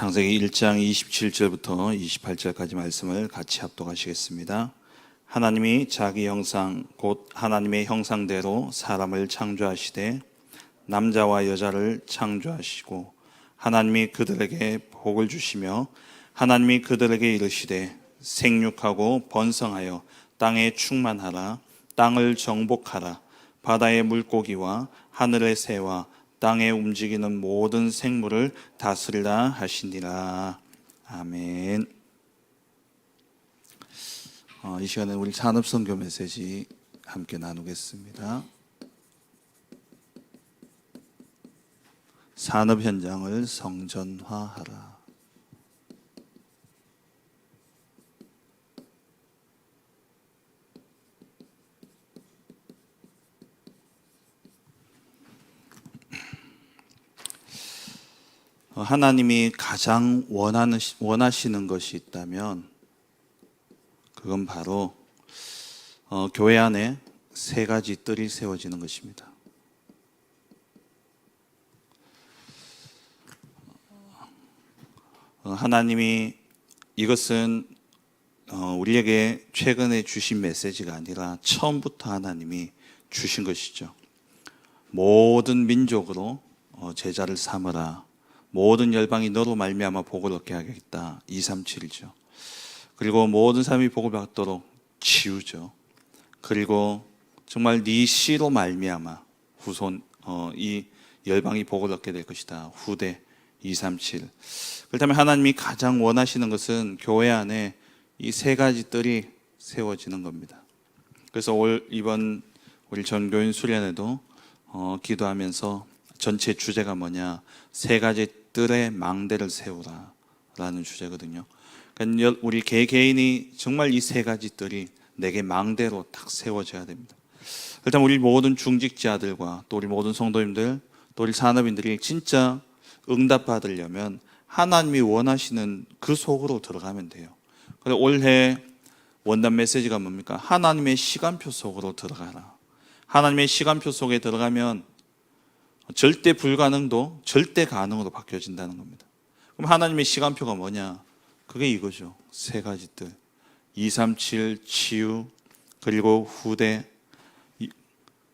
창세기 1장 27절부터 28절까지 말씀을 같이 합독하시겠습니다. 하나님이 자기 형상 곧 하나님의 형상대로 사람을 창조하시되 남자와 여자를 창조하시고 하나님이 그들에게 복을 주시며 하나님이 그들에게 이르시되 생육하고 번성하여 땅에 충만하라. 땅을 정복하라. 바다의 물고기와 하늘의 새와 땅에 움직이는 모든 생물을 다스리라 하시니라. 아멘. 이 시간에 우리 산업선교 메시지 함께 나누겠습니다. 산업 현장을 성전화하라. 하나님이 가장 원하시는 것이 있다면 그건 바로 교회 안에 세 가지 뜰이 세워지는 것입니다. 하나님이 이것은 우리에게 최근에 주신 메시지가 아니라 처음부터 하나님이 주신 것이죠. 모든 민족으로 제자를 삼으라. 모든 열방이 너로 말미암아 복을 얻게 하겠다. 237이죠. 그리고 모든 사람이 복을 받도록 지우죠. 그리고 정말 네 씨로 말미암아 후손 이 열방이 복을 얻게 될 것이다. 후대 237. 그렇다면 하나님이 가장 원하시는 것은 교회 안에 이 세 가지 뜰이 세워지는 겁니다. 그래서 이번 우리 전교인 수련회도 기도하면서 전체 주제가 뭐냐? 세 가지 뜰의 망대를 세우라 라는 주제거든요. 그러니까 우리 개개인이 정말 이 세 가지 뜰이 내게 망대로 딱 세워져야 됩니다. 일단 우리 모든 중직자들과 또 우리 모든 성도님들 또 우리 산업인들이 진짜 응답받으려면 하나님이 원하시는 그 속으로 들어가면 돼요. 그래서 올해 원단 메시지가 뭡니까? 하나님의 시간표 속으로 들어가라. 하나님의 시간표 속에 들어가면 절대 불가능도 절대 가능으로 바뀌어진다는 겁니다. 그럼 하나님의 시간표가 뭐냐? 그게 이거죠. 세 가지 뜰. 237 치유 그리고 후대.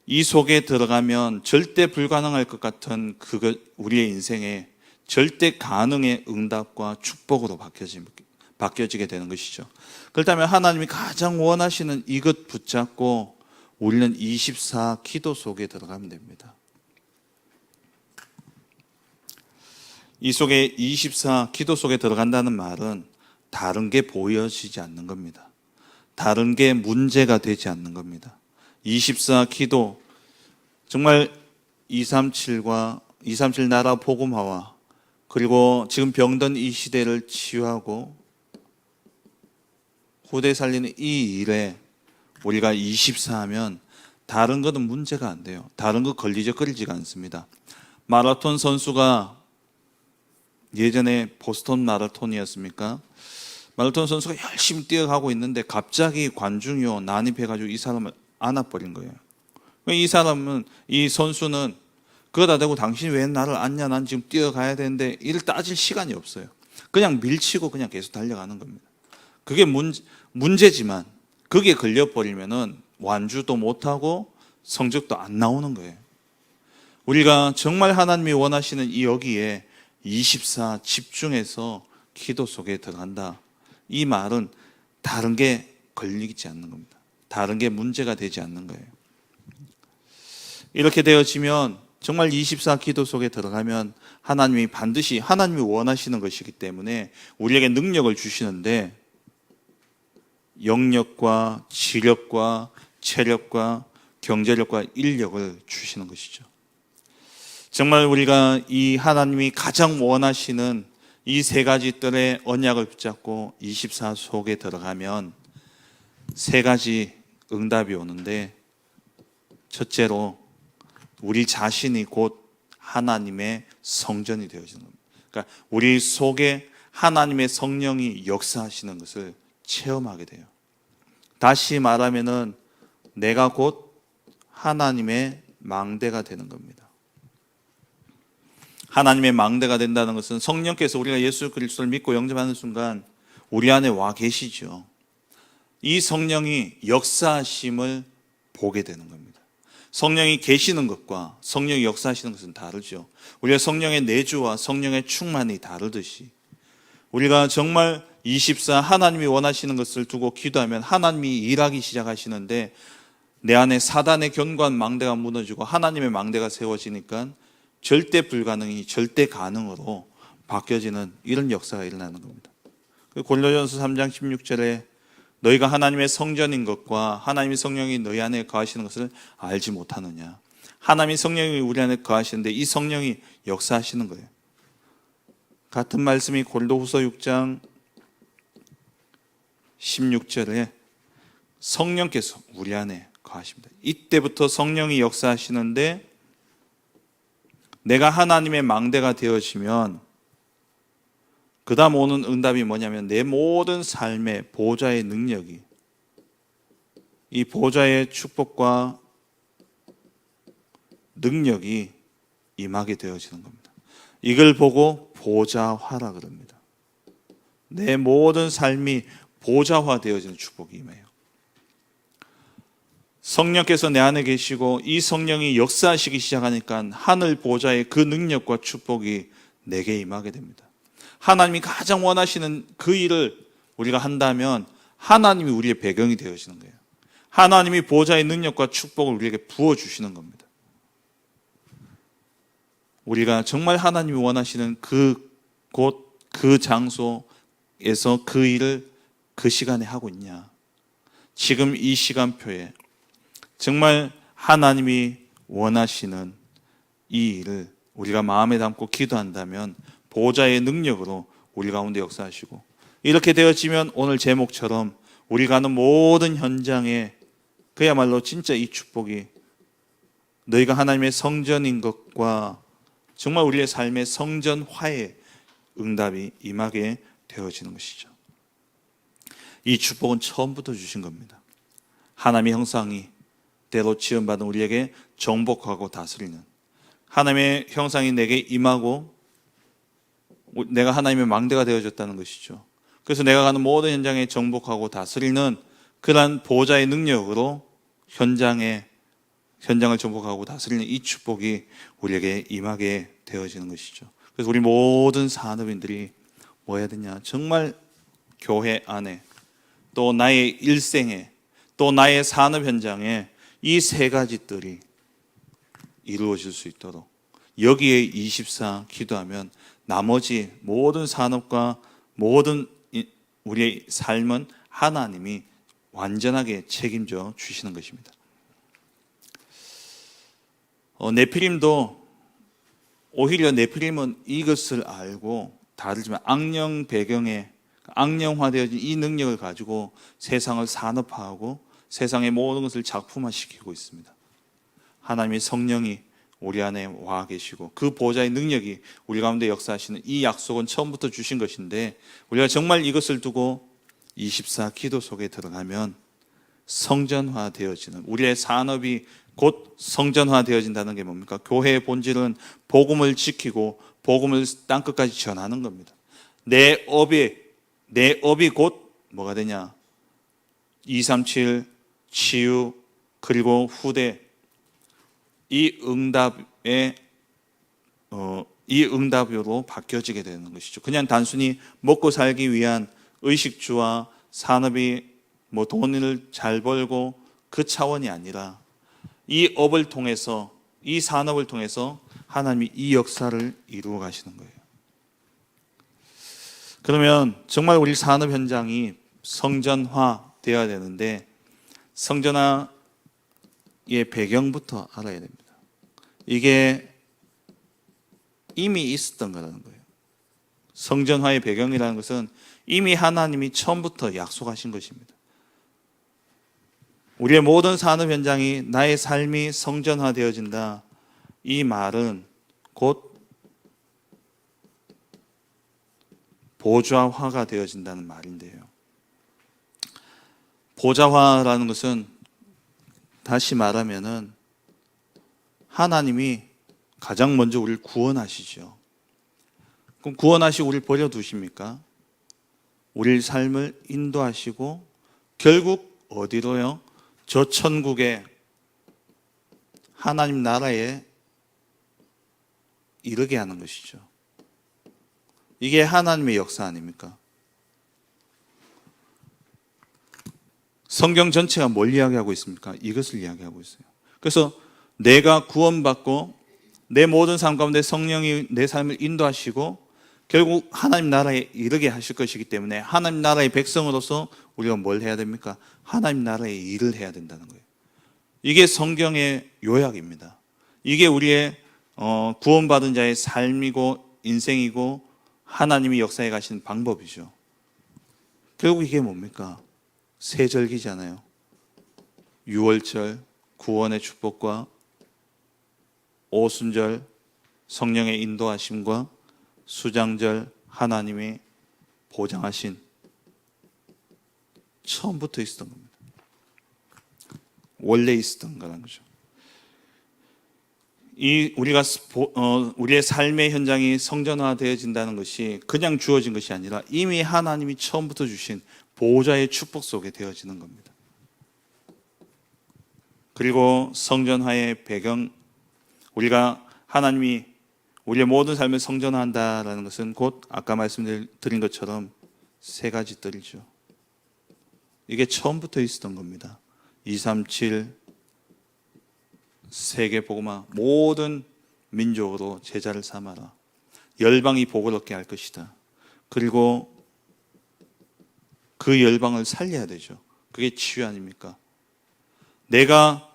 이 속에 들어가면 절대 불가능할 것 같은 그것 우리의 인생에 절대 가능의 응답과 축복으로 바뀌어지게 되는 것이죠. 그렇다면 하나님이 가장 원하시는 이것 붙잡고 우리는 24 기도 속에 들어가면 됩니다. 이 속에 24 기도 속에 들어간다는 말은 다른 게 보여지지 않는 겁니다. 다른 게 문제가 되지 않는 겁니다. 24 기도, 정말 237 나라 복음화와 그리고 지금 병든 이 시대를 치유하고 후대 살리는 이 일에 우리가 24 하면 다른 것은 문제가 안 돼요. 다른 거 걸리적거리지가 않습니다. 마라톤 선수가 예전에 보스턴 마라톤이었습니까? 마라톤 선수가 열심히 뛰어가고 있는데 갑자기 관중이 난입해가지고 이 사람을 안아버린 거예요. 이 선수는 그거다 대고 당신이 왜 나를 안냐? 난 지금 뛰어가야 되는데 이를 따질 시간이 없어요. 그냥 밀치고 그냥 계속 달려가는 겁니다. 그게 문제지만 그게 걸려버리면은 완주도 못하고 성적도 안 나오는 거예요. 우리가 정말 하나님이 원하시는 이 여기에 24 집중해서 기도 속에 들어간다. 이 말은 다른 게 걸리지 않는 겁니다. 다른 게 문제가 되지 않는 거예요. 이렇게 되어지면 정말 24 기도 속에 들어가면 하나님이 반드시 하나님이 원하시는 것이기 때문에 우리에게 능력을 주시는데 영력과 지력과 체력과 경제력과 인력을 주시는 것이죠. 정말 우리가 이 하나님이 가장 원하시는 이 세 가지 뜰의 언약을 붙잡고 24 속에 들어가면 세 가지 응답이 오는데 첫째로 우리 자신이 곧 하나님의 성전이 되어지는 겁니다. 그러니까 우리 속에 하나님의 성령이 역사하시는 것을 체험하게 돼요. 다시 말하면은 내가 곧 하나님의 망대가 되는 겁니다. 하나님의 망대가 된다는 것은 성령께서 우리가 예수 그리스도를 믿고 영접하는 순간 우리 안에 와 계시죠. 이 성령이 역사하심을 보게 되는 겁니다. 성령이 계시는 것과 성령이 역사하시는 것은 다르죠. 우리가 성령의 내주와 성령의 충만이 다르듯이 우리가 정말 24 하나님이 원하시는 것을 두고 기도하면 하나님이 일하기 시작하시는데 내 안에 사단의 견고한 망대가 무너지고 하나님의 망대가 세워지니까 절대 불가능이 절대 가능으로 바뀌어지는 이런 역사가 일어나는 겁니다. 골로새서 3장 16절에 너희가 하나님의 성전인 것과 하나님의 성령이 너희 안에 거하시는 것을 알지 못하느냐. 하나님의 성령이 우리 안에 거하시는데 이 성령이 역사하시는 거예요. 같은 말씀이 고린도후서 6장 16절에 성령께서 우리 안에 거하십니다. 이때부터 성령이 역사하시는데 내가 하나님의 망대가 되어지면 그 다음 오는 응답이 뭐냐면 내 모든 삶의 보좌의 능력이 이 보좌의 축복과 능력이 임하게 되어지는 겁니다. 이걸 보고 보좌화라 그럽니다. 내 모든 삶이 보좌화 되어지는 축복이 임해요. 성령께서 내 안에 계시고 이 성령이 역사하시기 시작하니까 하늘 보좌의 그 능력과 축복이 내게 임하게 됩니다. 하나님이 가장 원하시는 그 일을 우리가 한다면 하나님이 우리의 배경이 되어지는 거예요. 하나님이 보좌의 능력과 축복을 우리에게 부어주시는 겁니다. 우리가 정말 하나님이 원하시는 그 곳, 그 장소에서 그 일을 그 시간에 하고 있냐. 지금 이 시간표에 정말 하나님이 원하시는 이 일을 우리가 마음에 담고 기도한다면 보좌의 능력으로 우리 가운데 역사하시고 이렇게 되어지면 오늘 제목처럼 우리 가는 모든 현장에 그야말로 진짜 이 축복이 너희가 하나님의 성전인 것과 정말 우리의 삶의 성전화의 응답이 임하게 되어지는 것이죠. 이 축복은 처음부터 주신 겁니다. 하나님의 형상이 때로 지원받은 우리에게 정복하고 다스리는 하나님의 형상이 내게 임하고 내가 하나님의 망대가 되어졌다는 것이죠. 그래서 내가 가는 모든 현장에 정복하고 다스리는 그러한 보좌의 능력으로 현장을 정복하고 다스리는 이 축복이 우리에게 임하게 되어지는 것이죠. 그래서 우리 모든 산업인들이 뭐 해야 되냐? 정말 교회 안에 또 나의 일생에 또 나의 산업 현장에 이 세 가지들이 이루어질 수 있도록 여기에 24 기도하면 나머지 모든 산업과 모든 우리의 삶은 하나님이 완전하게 책임져 주시는 것입니다. 네피림도 오히려 네피림은 이것을 알고 다르지만 악령 배경에 악령화되어진 이 능력을 가지고 세상을 산업화하고 세상의 모든 것을 작품화시키고 있습니다. 하나님의 성령이 우리 안에 와 계시고 그 보좌의 능력이 우리 가운데 역사하시는 이 약속은 처음부터 주신 것인데 우리가 정말 이것을 두고 24 기도 속에 들어가면 성전화되어지는 우리의 산업이 곧 성전화되어진다는 게 뭡니까? 교회의 본질은 복음을 지키고 복음을 땅끝까지 전하는 겁니다. 내 업이 곧 뭐가 되냐? 237 치유 그리고 후대 이 응답으로 바뀌어지게 되는 것이죠. 그냥 단순히 먹고 살기 위한 의식주와 산업이 뭐 돈을 잘 벌고 그 차원이 아니라 이 업을 통해서 이 산업을 통해서 하나님이 이 역사를 이루어 가시는 거예요. 그러면 정말 우리 산업 현장이 성전화 되어야 되는데 성전화의 배경부터 알아야 됩니다. 이게 이미 있었던 거라는 거예요. 성전화의 배경이라는 것은 이미 하나님이 처음부터 약속하신 것입니다. 우리의 모든 산업 현장이 나의 삶이 성전화되어진다. 이 말은 곧 보좌화가 되어진다는 말인데요. 보좌화라는 것은 다시 말하면은 하나님이 가장 먼저 우리를 구원하시죠. 그럼 구원하시고 우리를 버려두십니까? 우리 삶을 인도하시고 결국 어디로요? 저 천국에 하나님 나라에 이르게 하는 것이죠. 이게 하나님의 역사 아닙니까? 성경 전체가 뭘 이야기하고 있습니까? 이것을 이야기하고 있어요. 그래서 내가 구원받고 내 모든 삶 가운데 성령이 내 삶을 인도하시고 결국 하나님 나라에 이르게 하실 것이기 때문에 하나님 나라의 백성으로서 우리가 뭘 해야 됩니까? 하나님 나라의 일을 해야 된다는 거예요. 이게 성경의 요약입니다. 이게 우리의 구원받은 자의 삶이고 인생이고 하나님이 역사해 가시는 방법이죠. 결국 이게 뭡니까? 세절기잖아요. 유월절, 구원의 축복과 오순절, 성령의 인도하심과 수장절, 하나님이 보장하신 처음부터 있었던 겁니다. 원래 있었던 거라는 거죠. 우리의 삶의 현장이 성전화되어진다는 것이 그냥 주어진 것이 아니라 이미 하나님이 처음부터 주신 보호자의 축복 속에 되어지는 겁니다. 그리고 성전화의 배경, 우리가 하나님이 우리의 모든 삶을 성전화한다라는 것은 곧 아까 말씀드린 것처럼 세 가지 뜰이죠. 이게 처음부터 있었던 겁니다. 237 세계 복음화, 모든 민족으로 제자를 삼아라. 열방이 복을 얻게 할 것이다. 그리고 그 열방을 살려야 되죠. 그게 치유 아닙니까? 내가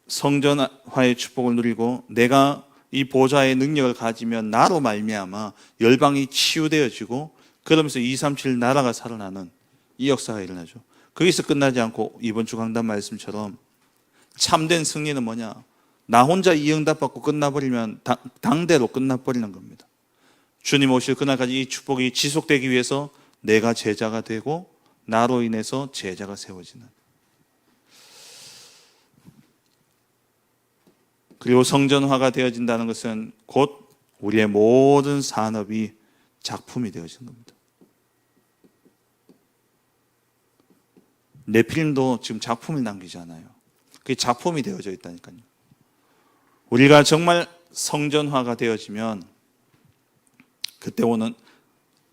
성전화의 축복을 누리고 내가 이 보좌의 능력을 가지면 나로 말미암아 열방이 치유되어지고 그러면서 237 나라가 살아나는 이 역사가 일어나죠. 거기서 끝나지 않고 이번 주 강단 말씀처럼 참된 승리는 뭐냐? 나 혼자 이 응답 받고 끝나버리면 당대로 끝나버리는 겁니다. 주님 오실 그날까지 이 축복이 지속되기 위해서 내가 제자가 되고 나로 인해서 제자가 세워지는. 그리고 성전화가 되어진다는 것은 곧 우리의 모든 산업이 작품이 되어지는 겁니다. 네필림도 지금 작품을 남기잖아요. 그게 작품이 되어져 있다니까요. 우리가 정말 성전화가 되어지면 그때 오는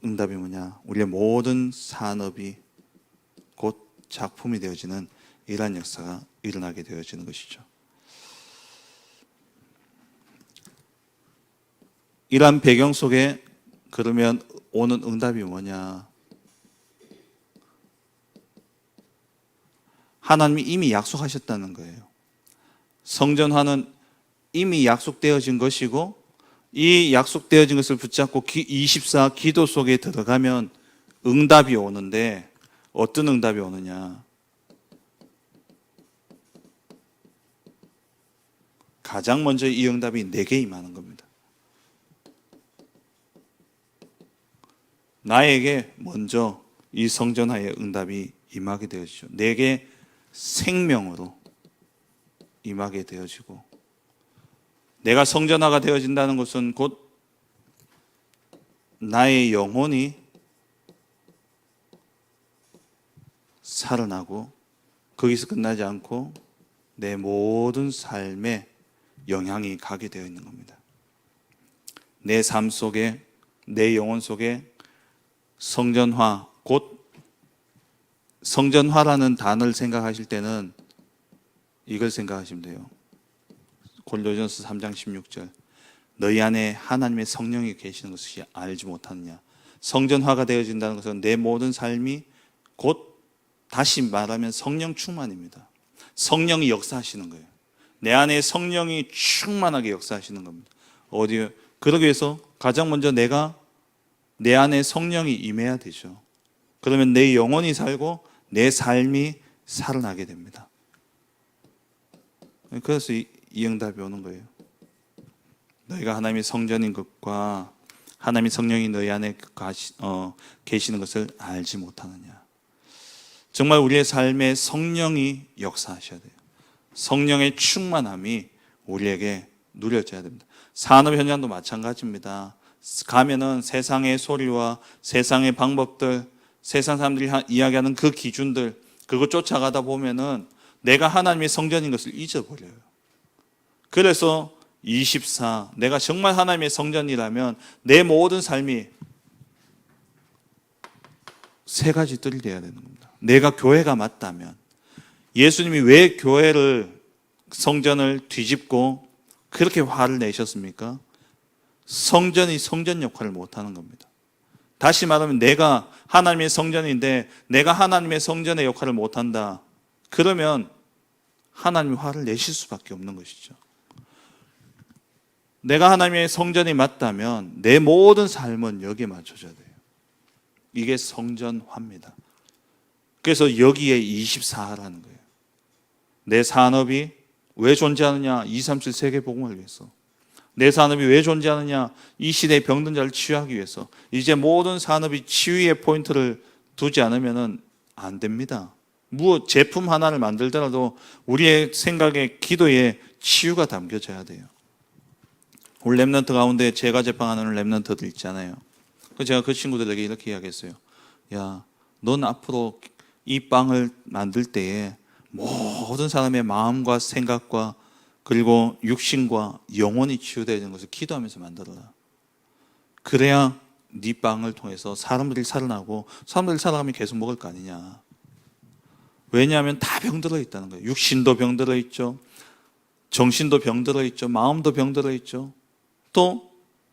응답이 뭐냐? 우리의 모든 산업이 곧 작품이 되어지는 이러한 역사가 일어나게 되어지는 것이죠. 이러한 배경 속에 그러면 오는 응답이 뭐냐? 하나님이 이미 약속하셨다는 거예요. 성전화는 이미 약속되어진 것이고 이 약속되어진 것을 붙잡고 24 기도 속에 들어가면 응답이 오는데 어떤 응답이 오느냐? 가장 먼저 이 응답이 내게 임하는 겁니다. 나에게 먼저 이 성전화의 응답이 임하게 되어지죠. 내게 생명으로 임하게 되어지고 내가 성전화가 되어진다는 것은 곧 나의 영혼이 살아나고 거기서 끝나지 않고 내 모든 삶에 영향이 가게 되어 있는 겁니다. 내 삶 속에 내 영혼 속에 성전화, 곧 성전화라는 단어를 생각하실 때는 이걸 생각하시면 돼요. 골로새서 3장 16절 너희 안에 하나님의 성령이 계시는 것을 알지 못하느냐. 성전화가 되어진다는 것은 내 모든 삶이 곧 다시 말하면 성령 충만입니다. 성령이 역사하시는 거예요. 내 안에 성령이 충만하게 역사하시는 겁니다. 어디요? 그러기 위해서 가장 먼저 내가 내 안에 성령이 임해야 되죠. 그러면 내 영혼이 살고 내 삶이 살아나게 됩니다. 그래서 이 응답이 오는 거예요. 너희가 하나님의 성전인 것과 하나님의 성령이 너희 안에 계시는 것을 알지 못하느냐. 정말 우리의 삶에 성령이 역사하셔야 돼요. 성령의 충만함이 우리에게 누려져야 됩니다. 산업 현장도 마찬가지입니다. 가면은 세상의 소리와 세상의 방법들, 세상 사람들이 이야기하는 그 기준들, 그거 쫓아가다 보면은 내가 하나님의 성전인 것을 잊어버려요. 그래서 24, 내가 정말 하나님의 성전이라면 내 모든 삶이 세 가지 뜰이 되어야 되는 겁니다. 내가 교회가 맞다면, 예수님이 왜 교회를, 성전을 뒤집고 그렇게 화를 내셨습니까? 성전이 성전 역할을 못하는 겁니다. 다시 말하면 내가 하나님의 성전인데 내가 하나님의 성전의 역할을 못한다. 그러면 하나님이 화를 내실 수밖에 없는 것이죠. 내가 하나님의 성전이 맞다면 내 모든 삶은 여기에 맞춰져야 돼요. 이게 성전화입니다. 그래서 여기에 24라는 거예요. 내 산업이 왜 존재하느냐? 237 세계복음을 위해서. 내 산업이 왜 존재하느냐? 이 시대의 병든 자를 치유하기 위해서. 이제 모든 산업이 치유의 포인트를 두지 않으면 안 됩니다. 제품 하나를 만들더라도 우리의 생각에, 기도에 치유가 담겨져야 돼요. 우리 랩런트 가운데 제가 제빵하는 랩런트들 있잖아요. 제가 그 친구들에게 이렇게 이야기했어요. 야, 넌 앞으로 이 빵을 만들 때에 모든 사람의 마음과 생각과 그리고 육신과 영혼이 치유되는 것을 기도하면서 만들어라. 그래야 네 빵을 통해서 사람들이 살아나고 사람들이 살아가면 계속 먹을 거 아니냐. 왜냐하면 다 병들어 있다는 거예요. 육신도 병들어 있죠. 정신도 병들어 있죠. 마음도 병들어 있죠. 또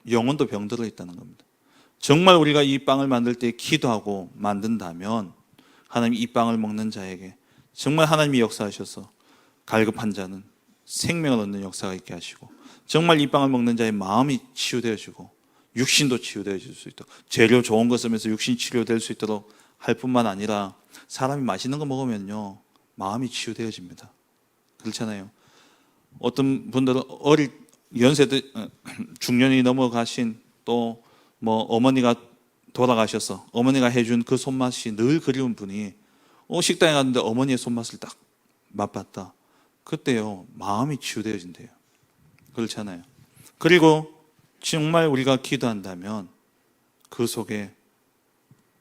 영혼도 병들어 있다는 겁니다. 정말 우리가 이 빵을 만들 때 기도하고 만든다면 하나님 이 빵을 먹는 자에게 정말 하나님이 역사하셔서 갈급한 자는 생명을 얻는 역사가 있게 하시고, 정말 이 빵을 먹는 자의 마음이 치유되어지고 육신도 치유되어질 수 있도록, 재료 좋은 거 쓰면서 육신 치료될 수 있도록 할 뿐만 아니라 사람이 맛있는 거 먹으면요 마음이 치유되어집니다. 그렇잖아요. 어떤 분들은 연세들 중년이 넘어가신 또 어머니가 돌아가셔서 어머니가 해준 그 손맛이 늘 그리운 분이 식당에 갔는데 어머니의 손맛을 딱 맛봤다. 그때요 마음이 치유되어진대요. 그렇잖아요. 그리고 정말 우리가 기도한다면 그 속에,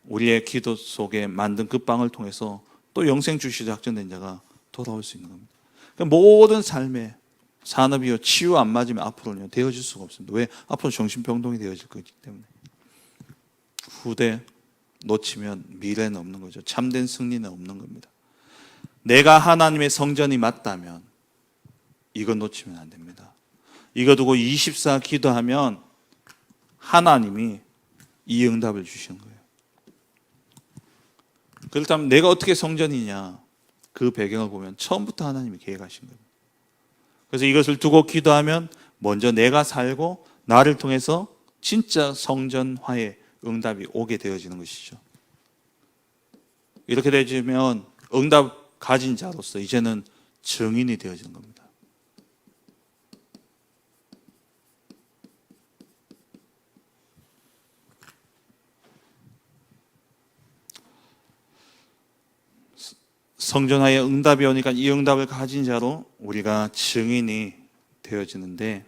우리의 기도 속에 만든 그 빵을 통해서 또 영생 주시 작정된 자가 돌아올 수 있는 겁니다. 그러니까 모든 삶에 산업이요 치유 안 맞으면 앞으로는 되어질 수가 없습니다. 왜? 앞으로 정신병동이 되어질 거기 때문에. 후대 놓치면 미래는 없는 거죠. 참된 승리는 없는 겁니다. 내가 하나님의 성전이 맞다면 이거 놓치면 안 됩니다. 이거 두고 24 기도하면 하나님이 이 응답을 주시는 거예요. 그렇다면 내가 어떻게 성전이냐? 그 배경을 보면 처음부터 하나님이 계획하신 겁니다. 그래서 이것을 두고 기도하면 먼저 내가 살고 나를 통해서 진짜 성전화의 응답이 오게 되어지는 것이죠. 이렇게 되어지면 응답 가진 자로서 이제는 증인이 되어지는 겁니다. 성전화의 응답이 오니까 이 응답을 가진 자로 우리가 증인이 되어지는데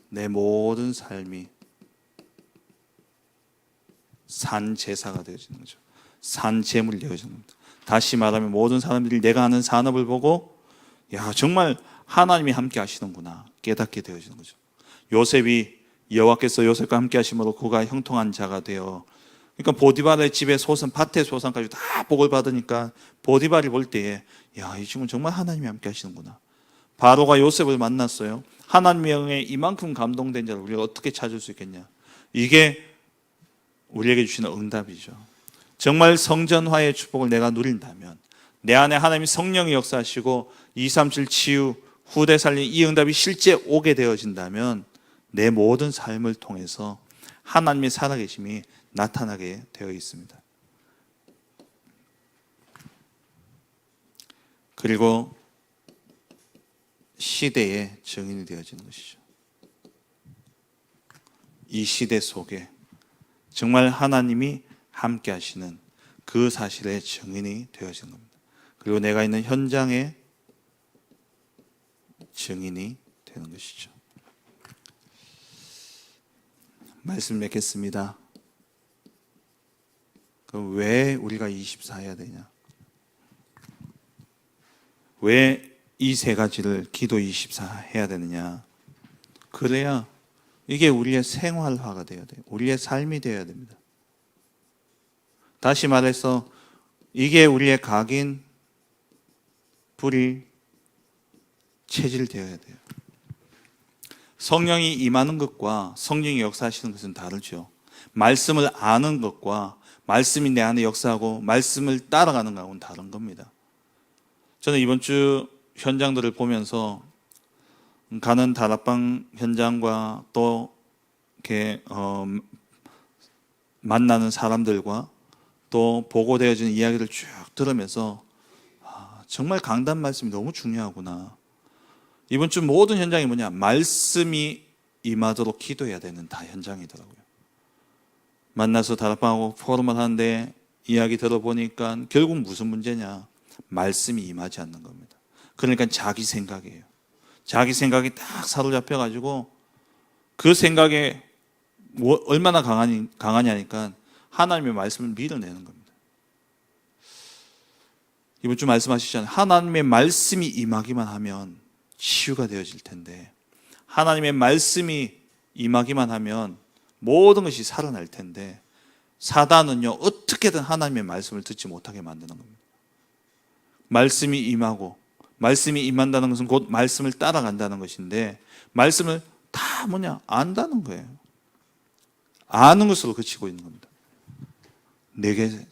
내 모든 삶이 산 제사가 되어지는 거죠. 산 제물이 되어지는 겁니다. 다시 말하면 모든 사람들이 내가 하는 산업을 보고 야 정말 하나님이 함께 하시는구나 깨닫게 되어지는 거죠. 요셉이 여호와께서 요셉과 함께 하심으로 그가 형통한 자가 되어, 그러니까 보디발의 집에 소산, 밭의 소산까지 다 복을 받으니까 보디발이 볼 때에 야, 이 친구는 정말 하나님이 함께 하시는구나. 바로가 요셉을 만났어요. 하나님의 영에 이만큼 감동된 자를 우리가 어떻게 찾을 수 있겠냐. 이게 우리에게 주시는 응답이죠. 정말 성전화의 축복을 내가 누린다면, 내 안에 하나님이 성령이 역사하시고 237 치유, 후대 살림 이 응답이 실제 오게 되어진다면 내 모든 삶을 통해서 하나님의 살아계심이 나타나게 되어 있습니다. 그리고 시대의 증인이 되어지는 것이죠. 이 시대 속에 정말 하나님이 함께 하시는 그 사실의 증인이 되어지는 겁니다. 그리고 내가 있는 현장의 증인이 되어지는 되는 것이죠. 말씀 맺겠습니다. 그럼 왜 우리가 24 해야 되냐? 왜 이 세 가지를 기도 24 해야 되느냐? 그래야 이게 우리의 생활화가 되어야 돼요. 우리의 삶이 되어야 됩니다. 다시 말해서 이게 우리의 각인, 불이 체질되어야 돼요. 성령이 임하는 것과 성령이 역사하시는 것은 다르죠. 말씀을 아는 것과 말씀이 내 안에 역사하고 말씀을 따라가는 것하고는 다른 겁니다. 저는 이번 주 현장들을 보면서 가는 다락방 현장과 또 이렇게 만나는 사람들과 또 보고되어지는 이야기를 쭉 들으면서 정말 강단 말씀이 너무 중요하구나. 이번 주 모든 현장이 뭐냐? 말씀이 임하도록 기도해야 되는 다 현장이더라고요. 만나서 다락방하고 포럼을 하는데 이야기 들어보니까 결국 무슨 문제냐? 말씀이 임하지 않는 겁니다. 그러니까 자기 생각이에요. 자기 생각이 딱 사로잡혀가지고 그 생각에 얼마나 강하냐니까 하나님의 말씀을 밀어내는 겁니다. 이번 주 말씀하시잖아요. 하나님의 말씀이 임하기만 하면 치유가 되어질 텐데, 하나님의 말씀이 임하기만 하면 모든 것이 살아날 텐데, 사단은요 어떻게든 하나님의 말씀을 듣지 못하게 만드는 겁니다. 말씀이 임하고, 말씀이 임한다는 것은 곧 말씀을 따라간다는 것인데, 말씀을 다 안다는 거예요. 아는 것으로 그치고 있는 겁니다. 내게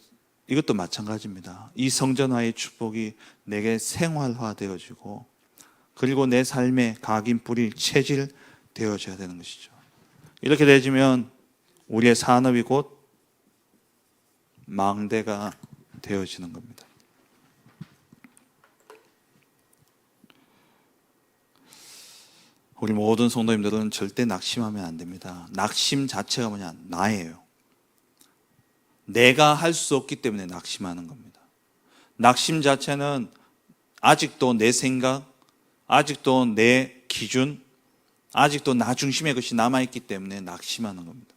이것도 마찬가지입니다. 이 성전화의 축복이 내게 생활화되어지고, 그리고 내 삶의 각인, 불이 체질되어져야 되는 것이죠. 이렇게 되어지면 우리의 산업이 곧 망대가 되어지는 겁니다. 우리 모든 성도님들은 절대 낙심하면 안 됩니다. 낙심 자체가 나예요. 내가 할 수 없기 때문에 낙심하는 겁니다. 낙심 자체는 아직도 내 생각, 아직도 내 기준, 아직도 나 중심의 것이 남아있기 때문에 낙심하는 겁니다.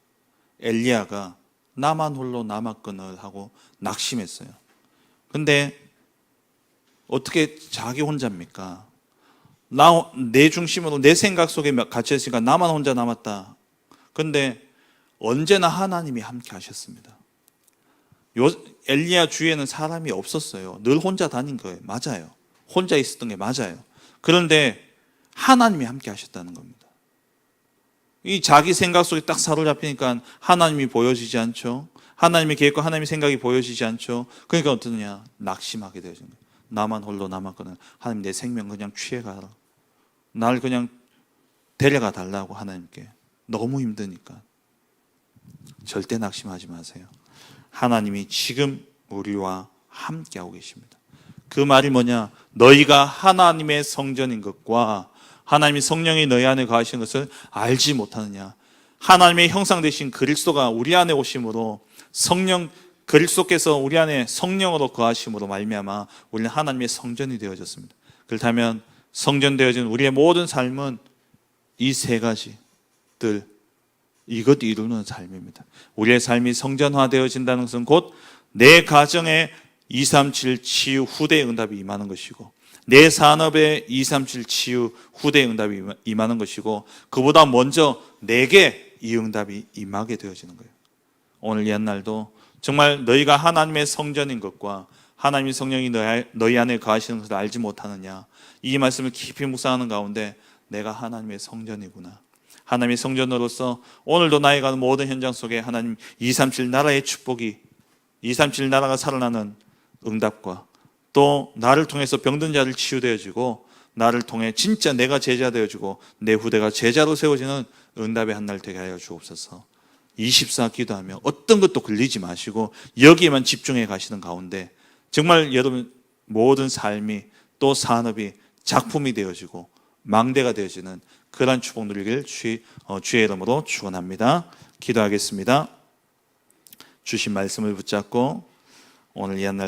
엘리야가 나만 홀로 남았거늘 하고 낙심했어요. 근데 어떻게 자기 혼자입니까? 내 중심으로 내 생각 속에 갇혀있으니까 나만 혼자 남았다. 근데 언제나 하나님이 함께 하셨습니다. 엘리야 주위에는 사람이 없었어요. 늘 혼자 다닌 거예요. 맞아요. 혼자 있었던 게 맞아요. 그런데 하나님이 함께 하셨다는 겁니다. 이 자기 생각 속에 딱 사로잡히니까 하나님이 보여지지 않죠. 하나님의 계획과 하나님의 생각이 보여지지 않죠. 그러니까 어떠냐? 낙심하게 되어진 거예요. 나만 홀로 남았거든. 하나님 내 생명 그냥 취해가라. 날 그냥 데려가 달라고 하나님께. 너무 힘드니까. 절대 낙심하지 마세요. 하나님이 지금 우리와 함께하고 계십니다. 그 말이 뭐냐? 너희가 하나님의 성전인 것과 하나님의 성령이 너희 안에 거하시는 것을 알지 못하느냐? 하나님의 형상 되신 그리스도가 우리 안에 오심으로 성령 그리스도께서 우리 안에 성령으로 거하심으로 말미암아 우리는 하나님의 성전이 되어졌습니다. 그렇다면 성전되어진 우리의 모든 삶은 이 세 가지들 이것 이루는 삶입니다. 우리의 삶이 성전화되어진다는 것은 곧 내 가정에 237 치유 후대의 응답이 임하는 것이고, 내 산업에 237 치유 후대의 응답이 임하는 것이고, 그보다 먼저 내게 이 응답이 임하게 되어지는 거예요. 오늘 이 한날도 정말 너희가 하나님의 성전인 것과 하나님의 성령이 너희 안에 거하시는 것을 알지 못하느냐, 이 말씀을 깊이 묵상하는 가운데 내가 하나님의 성전이구나, 하나님의 성전으로서 오늘도 나의 가는 모든 현장 속에 하나님 237 나라의 축복이, 237 나라가 살아나는 응답과 또 나를 통해서 병든 자를 치유되어지고, 나를 통해 진짜 내가 제자 되어지고 내 후대가 제자로 세워지는 응답의 한날 되게 하여 주옵소서. 24 기도하며 어떤 것도 걸리지 마시고 여기에만 집중해 가시는 가운데 정말 여러분 모든 삶이 또 산업이 작품이 되어지고 망대가 되어지는 그러한 축복 누리길 주의 이름으로 축원합니다. 기도하겠습니다. 주신 말씀을 붙잡고 오늘 이 한날